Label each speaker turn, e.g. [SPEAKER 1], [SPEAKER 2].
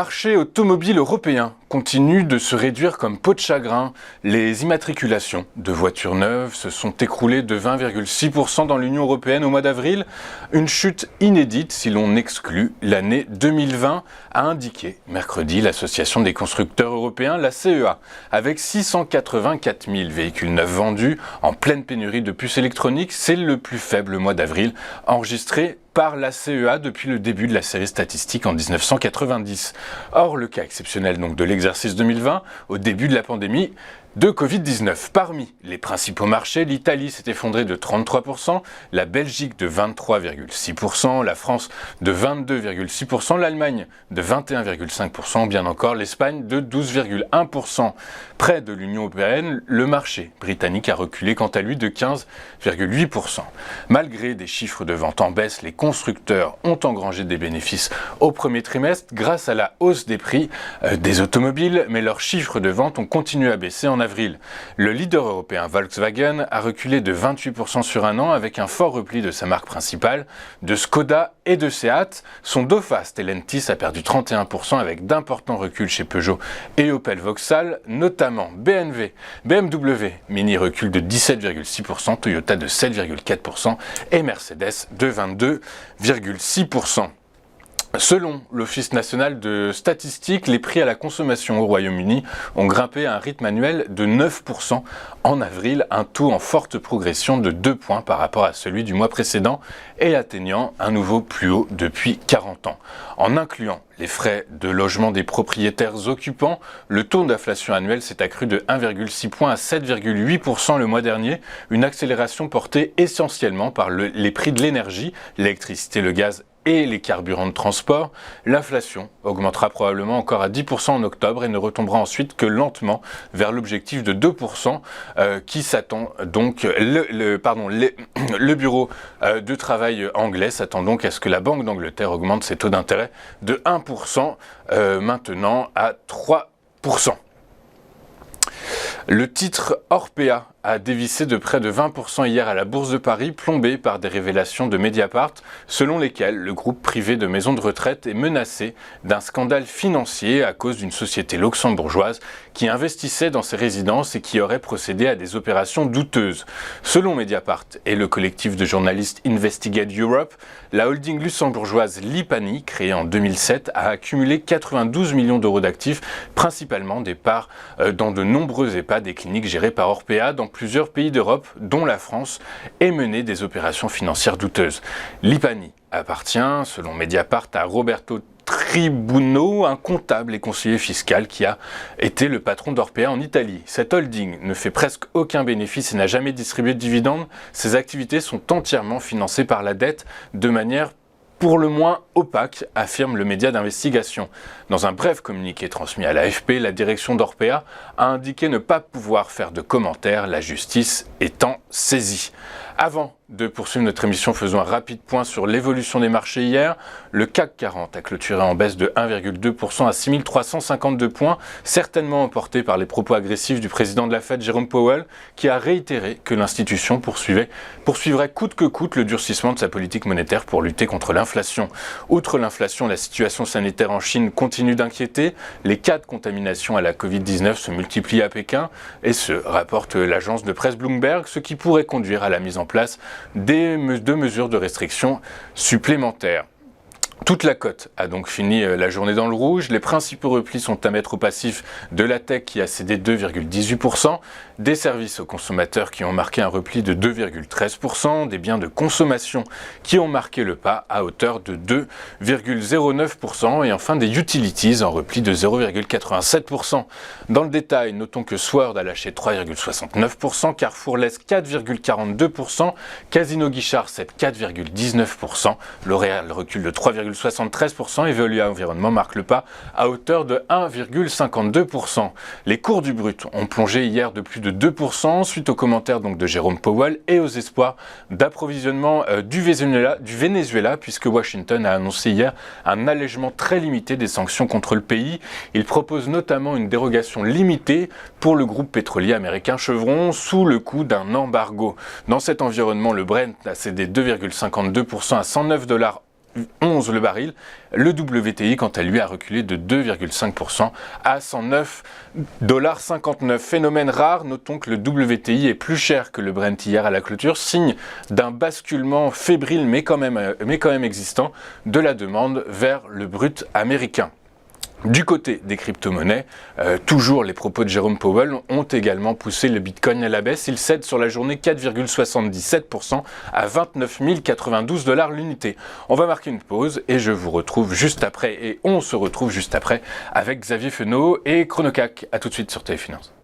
[SPEAKER 1] marché automobile européen continue de se réduire comme peau de chagrin. Les immatriculations de voitures neuves se sont écroulées de 20,6% dans l'Union européenne au mois d'avril. Une chute inédite si l'on exclut l'année 2020, a indiqué mercredi l'association des constructeurs européens, la CEA. Avec 684 000 véhicules neufs vendus en pleine pénurie de puces électroniques, c'est le plus faible mois d'avril enregistré par la CEA depuis le début de la série statistique en 1990. Or, le cas exceptionnel donc de l'exercice 2020, au début de la pandémie de Covid-19. Parmi les principaux marchés, l'Italie s'est effondrée de 33%, la Belgique de 23,6%, la France de 22,6%, l'Allemagne de 21,5%, bien encore l'Espagne de 12,1%. Près de l'Union européenne, le marché britannique a reculé quant à lui de 15,8%. Malgré des chiffres de vente en baisse, les constructeurs ont engrangé des bénéfices au premier trimestre grâce à la hausse des prix des automobiles, mais leurs chiffres de vente ont continué à baisser en avril. Le leader européen Volkswagen a reculé de 28% sur un an avec un fort repli de sa marque principale, de Skoda et de Seat. Son dauphin Stellantis a perdu 31% avec d'importants reculs chez Peugeot et Opel Vauxhall, notamment BMW Mini recule de 17,6%, Toyota de 7,4% et Mercedes de 22,6%. Selon l'Office national de statistique, les prix à la consommation au Royaume-Uni ont grimpé à un rythme annuel de 9% en avril, un taux en forte progression de 2 points par rapport à celui du mois précédent et atteignant un nouveau plus haut depuis 40 ans. En incluant les frais de logement des propriétaires occupants, le taux d'inflation annuel s'est accru de 1,6 points à 7,8% le mois dernier, une accélération portée essentiellement par les prix de l'énergie, l'électricité, le gaz et les carburants de transport. L'inflation augmentera probablement encore à 10% en octobre et ne retombera ensuite que lentement vers l'objectif de 2% qui s'attend donc. Le bureau de travail anglais s'attend donc à ce que la Banque d'Angleterre augmente ses taux d'intérêt de 1% maintenant à 3%. Le titre Orpea a dévissé de près de 20% hier à la Bourse de Paris, plombé par des révélations de Mediapart, selon lesquelles le groupe privé de maisons de retraite est menacé d'un scandale financier à cause d'une société luxembourgeoise qui investissait dans ses résidences et qui aurait procédé à des opérations douteuses. Selon Mediapart et le collectif de journalistes Investigate Europe, la holding luxembourgeoise Lipani, créée en 2007, a accumulé 92 millions d'euros d'actifs, principalement des parts dans de nombreux EHPAD et cliniques gérées par Orpea dans plusieurs pays d'Europe, dont la France, et mené des opérations financières douteuses. Lipani appartient, selon Mediapart, à Roberto Tribuno, un comptable et conseiller fiscal qui a été le patron d'Orpea en Italie. Cette holding ne fait presque aucun bénéfice et n'a jamais distribué de dividendes. Ses activités sont entièrement financées par la dette de manière pour le moins opaque, affirme le média d'investigation. Dans un bref communiqué transmis à l'AFP, la direction d'Orpea a indiqué ne pas pouvoir faire de commentaires, la justice étant saisie. Avant de poursuivre notre émission, faisons un rapide point sur l'évolution des marchés hier. Le CAC 40 a clôturé en baisse de 1,2% à 6352 points, certainement emporté par les propos agressifs du président de la Fed, Jérôme Powell, qui a réitéré que l'institution poursuivrait coûte que coûte le durcissement de sa politique monétaire pour lutter contre l'inflation. Outre l'inflation, la situation sanitaire en Chine continue d'inquiéter. Les cas de contamination à la Covid-19 se multiplient à Pékin et ce, rapporte l'agence de presse Bloomberg, ce qui pourrait conduire à la mise en place de mesures de restriction supplémentaires. Toute la cote a donc fini la journée dans le rouge. Les principaux replis sont à mettre au passif de la tech qui a cédé 2,18%, des services aux consommateurs qui ont marqué un repli de 2,13%, des biens de consommation qui ont marqué le pas à hauteur de 2,09% et enfin des utilities en repli de 0,87%. Dans le détail, notons que Sword a lâché 3,69%, Carrefour laisse 4,42%, Casino Guichard cède 4,19%, L'Oréal recule de 3,73% et Veolia Environnement marque le pas à hauteur de 1,52%. Les cours du brut ont plongé hier de plus de 2% suite aux commentaires donc de Jérôme Powell et aux espoirs d'approvisionnement du Venezuela puisque Washington a annoncé hier un allègement très limité des sanctions contre le pays. Il propose notamment une dérogation limitée pour le groupe pétrolier américain Chevron sous le coup d'un embargo. Dans cet environnement, le Brent a cédé 2,52% à $109 11 le baril. Le WTI, quant à lui, a reculé de 2,5% à 109,59 $. Phénomène rare, notons que le WTI est plus cher que le Brent hier à la clôture, signe d'un basculement fébrile mais quand même existant de la demande vers le brut américain. Du côté des crypto-monnaies, toujours les propos de Jérôme Powell ont également poussé le Bitcoin à la baisse. Il cède sur la journée 4,77% à 29 092 $ l'unité. On va marquer une pause et on se retrouve juste après avec Xavier Fenot et Chronocac. A tout de suite sur Téléfinance.